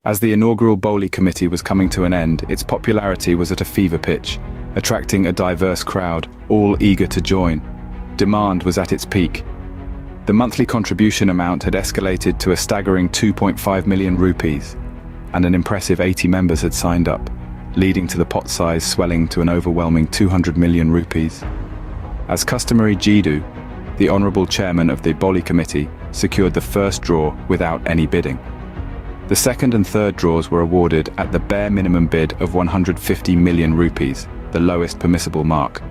As the inaugural Boli Committee was coming to an end, its popularity was at a fever pitch, attracting a diverse crowd, all eager to join. Demand was at its peak. The monthly contribution amount had escalated to a staggering 2.5 million rupees, and an impressive 80 members had signed up, leading to the pot size swelling to an overwhelming 200 million rupees. As customary, Jeedu, the honorable chairman of the Boli Committee, secured the first draw without any bidding. The second and third draws were awarded at the bare minimum bid of 150 million rupees, the lowest permissible mark.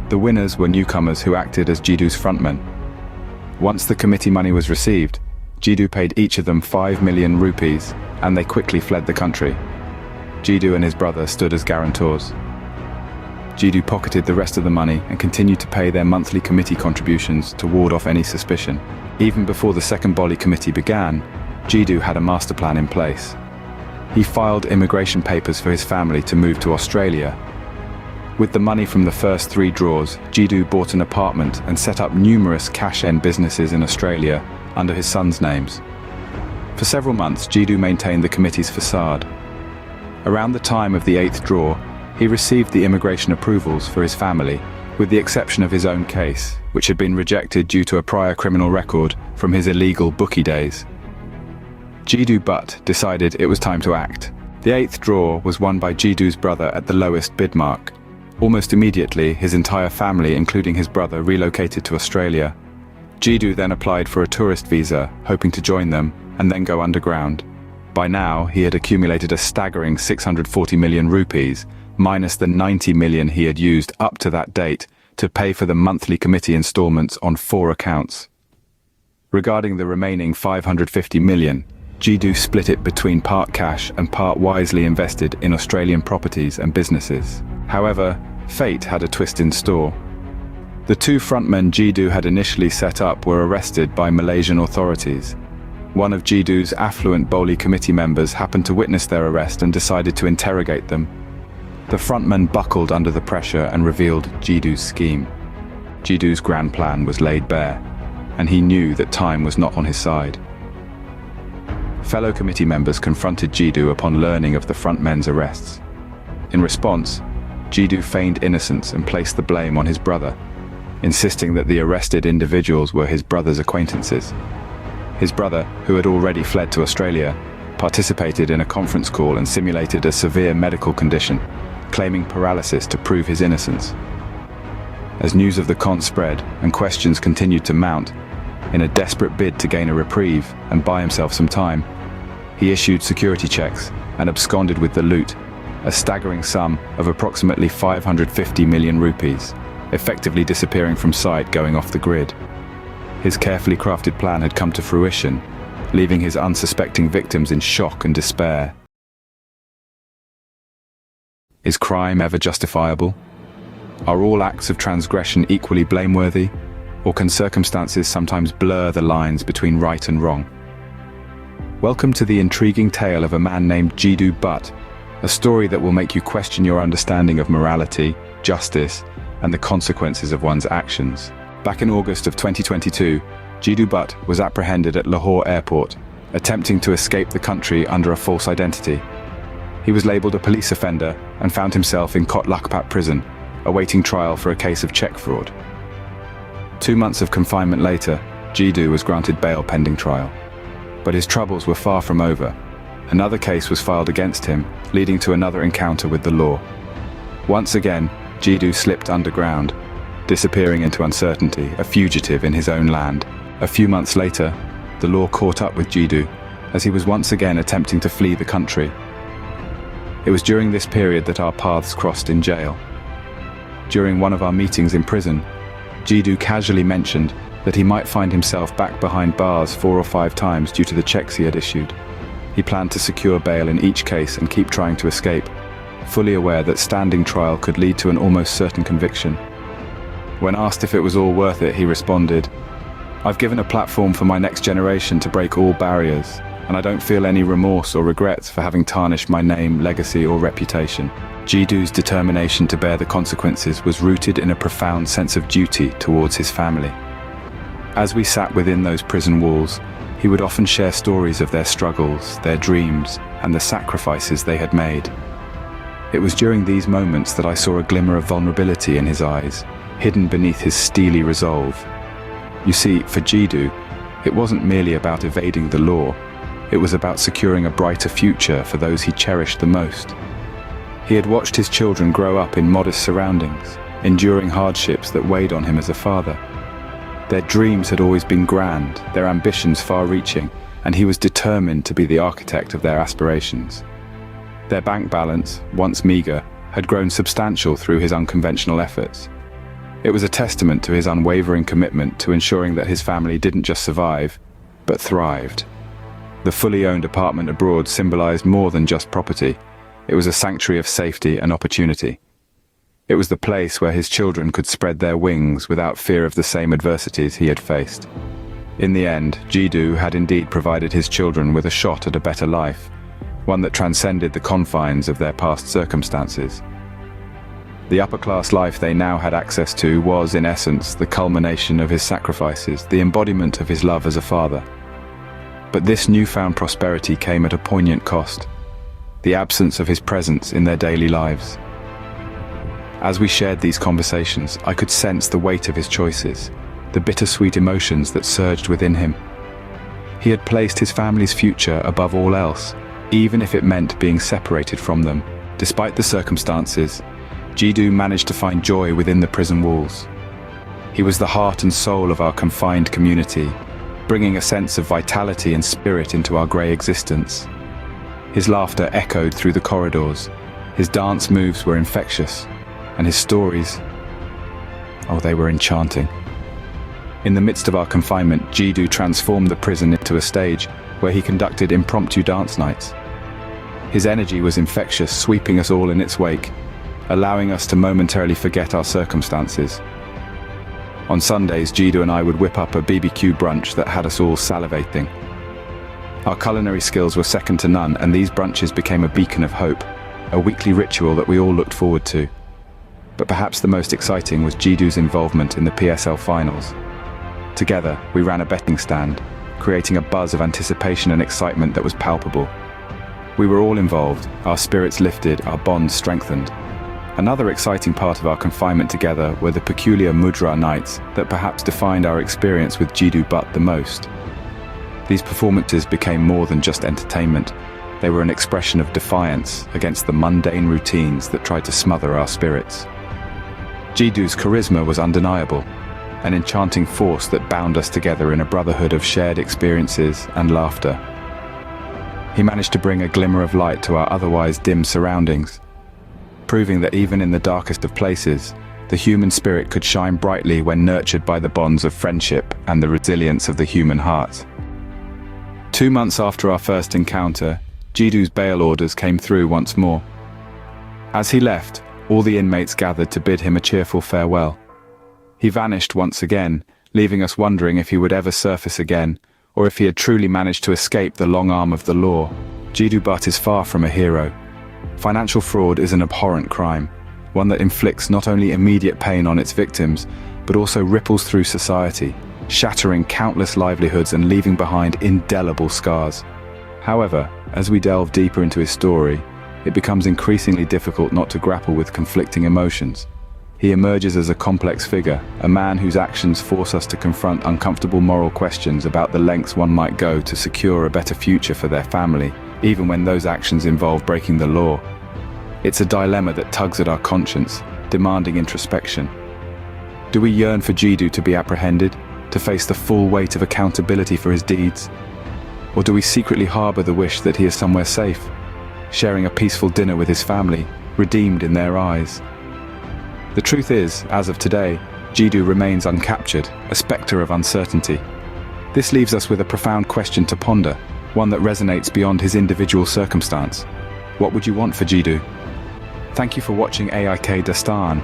The winners were newcomers who acted as Jeedu's frontmen. Once the committee money was received, Jeedu paid each of them 5 million rupees, and they quickly fled the country. Jeedu and his brother stood as guarantors. Jeedu pocketed the rest of the money and continued to pay their monthly committee contributions to ward off any suspicion. Even before the second Boli Committee began, Jeedu had a master plan in place. He filed immigration papers for his family to move to Australia. With the money from the first 3 draws, Jeedu bought an apartment and set up numerous cash-end businesses in Australia under his sons' names. For several months, Jeedu maintained the committee's facade. Around the time of the 8th draw, he received the immigration approvals for his family, with the exception of his own case, which had been rejected due to a prior criminal record from his illegal bookie days. Jeedu Butt decided it was time to act. The 8th draw was won by Jeedu's brother at the lowest bid mark. Almost immediately, his entire family, including his brother, relocated to Australia. Jeedu then applied for a tourist visa, hoping to join them and then go underground. By now, he had accumulated a staggering 640 million rupees, minus the 90 million he had used up to that date to pay for the monthly committee installments on 4 accounts. Regarding the remaining 550 million, Jeedu split it between part cash and part wisely invested in Australian properties and businesses. However, fate had a twist in store. The 2 frontmen Jeedu had initially set up were arrested by Malaysian authorities. One of Jeedu's affluent Boli Committee members happened to witness their arrest and decided to interrogate them. The frontman buckled under the pressure and revealed Jeedu's scheme. Jeedu's grand plan was laid bare, and he knew that time was not on his side. Fellow committee members confronted Jeedu upon learning of the frontmen's arrests. In response, Jeedu feigned innocence and placed the blame on his brother, insisting that the arrested individuals were his brother's acquaintances. His brother, who had already fled to Australia, participated in a conference call and simulated a severe medical condition, claiming paralysis to prove his innocence. As news of the con spread and questions continued to mount, in a desperate bid to gain a reprieve and buy himself some time, he issued security checks and absconded with the loot, a staggering sum of approximately 550 million rupees, effectively disappearing from sight, going off the grid. His carefully crafted plan had come to fruition, leaving his unsuspecting victims in shock and despair. Is crime ever justifiable? Are all acts of transgression equally blameworthy? Or can circumstances sometimes blur the lines between right and wrong? Welcome to the intriguing tale of a man named Jeedu Butt, a story that will make you question your understanding of morality, justice, and the consequences of one's actions. Back in August of 2022, Jeedu Butt was apprehended at Lahore airport, attempting to escape the country under a false identity. He was labeled a police offender and found himself in Kot Lakpat prison, awaiting trial for a case of check fraud. 2 months of confinement later, Jeedu was granted bail pending trial. But his troubles were far from over. Another case was filed against him, leading to another encounter with the law. Once again, Jeedu slipped underground, disappearing into uncertainty, a fugitive in his own land. A few months later, the law caught up with Jeedu, as he was once again attempting to flee the country. It was during this period that our paths crossed in jail. During one of our meetings in prison, Jeedu casually mentioned that he might find himself back behind bars 4 or 5 times due to the checks he had issued. He planned to secure bail in each case and keep trying to escape, fully aware that standing trial could lead to an almost certain conviction. When asked if it was all worth it, he responded, "I've given a platform for my next generation to break all barriers, and I don't feel any remorse or regrets for having tarnished my name, legacy, or reputation." Jeedu's determination to bear the consequences was rooted in a profound sense of duty towards his family. As we sat within those prison walls, he would often share stories of their struggles, their dreams, and the sacrifices they had made. It was during these moments that I saw a glimmer of vulnerability in his eyes, hidden beneath his steely resolve. You see, for Jeedu, it wasn't merely about evading the law, it was about securing a brighter future for those he cherished the most. He had watched his children grow up in modest surroundings, enduring hardships that weighed on him as a father. Their dreams had always been grand, their ambitions far-reaching, and he was determined to be the architect of their aspirations. Their bank balance, once meager, had grown substantial through his unconventional efforts. It was a testament to his unwavering commitment to ensuring that his family didn't just survive, but thrived. The fully owned apartment abroad symbolized more than just property. It was a sanctuary of safety and opportunity. It was the place where his children could spread their wings without fear of the same adversities he had faced. In the end, Jeedu had indeed provided his children with a shot at a better life, one that transcended the confines of their past circumstances. The upper-class life they now had access to was, in essence, the culmination of his sacrifices, the embodiment of his love as a father. But this newfound prosperity came at a poignant cost: the absence of his presence in their daily lives. As we shared these conversations, I could sense the weight of his choices, the bittersweet emotions that surged within him. He had placed his family's future above all else, even if it meant being separated from them. Despite the circumstances, Jeedu managed to find joy within the prison walls. He was the heart and soul of our confined community, bringing a sense of vitality and spirit into our grey existence. His laughter echoed through the corridors, his dance moves were infectious, and his stories, oh, they were enchanting. In the midst of our confinement, Jeedu transformed the prison into a stage where he conducted impromptu dance nights. His energy was infectious, sweeping us all in its wake, allowing us to momentarily forget our circumstances. On Sundays, Jeedu and I would whip up a BBQ brunch that had us all salivating. Our culinary skills were second to none, and these brunches became a beacon of hope, a weekly ritual that we all looked forward to. But perhaps the most exciting was Jeedu's involvement in the PSL finals. Together, we ran a betting stand, creating a buzz of anticipation and excitement that was palpable. We were all involved, our spirits lifted, our bonds strengthened. Another exciting part of our confinement together were the peculiar mudra nights that perhaps defined our experience with Jeedu Butt the most. These performances became more than just entertainment. They were an expression of defiance against the mundane routines that tried to smother our spirits. Jeedu's charisma was undeniable, an enchanting force that bound us together in a brotherhood of shared experiences and laughter. He managed to bring a glimmer of light to our otherwise dim surroundings, proving that even in the darkest of places, the human spirit could shine brightly when nurtured by the bonds of friendship and the resilience of the human heart. 2 months after our first encounter, Jeedu's bail orders came through once more. As he left, all the inmates gathered to bid him a cheerful farewell. He vanished once again, leaving us wondering if he would ever surface again, or if he had truly managed to escape the long arm of the law. Jeedu Butt is far from a hero. Financial fraud is an abhorrent crime, one that inflicts not only immediate pain on its victims, but also ripples through society, shattering countless livelihoods and leaving behind indelible scars. However, as we delve deeper into his story, it becomes increasingly difficult not to grapple with conflicting emotions. He emerges as a complex figure, a man whose actions force us to confront uncomfortable moral questions about the lengths one might go to secure a better future for their family, even when those actions involve breaking the law. It's a dilemma that tugs at our conscience, demanding introspection. Do we yearn for Jeedu to be apprehended, to face the full weight of accountability for his deeds? Or do we secretly harbor the wish that he is somewhere safe, sharing a peaceful dinner with his family, redeemed in their eyes? The truth is, as of today, Jeedu remains uncaptured, a spectre of uncertainty. This leaves us with a profound question to ponder, one that resonates beyond his individual circumstance. What would you want for Jeedu? Thank you for watching AIK Dastan,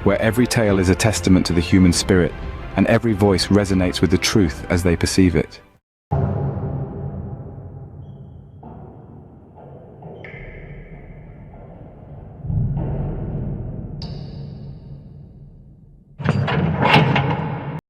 where every tale is a testament to the human spirit, and every voice resonates with the truth as they perceive it.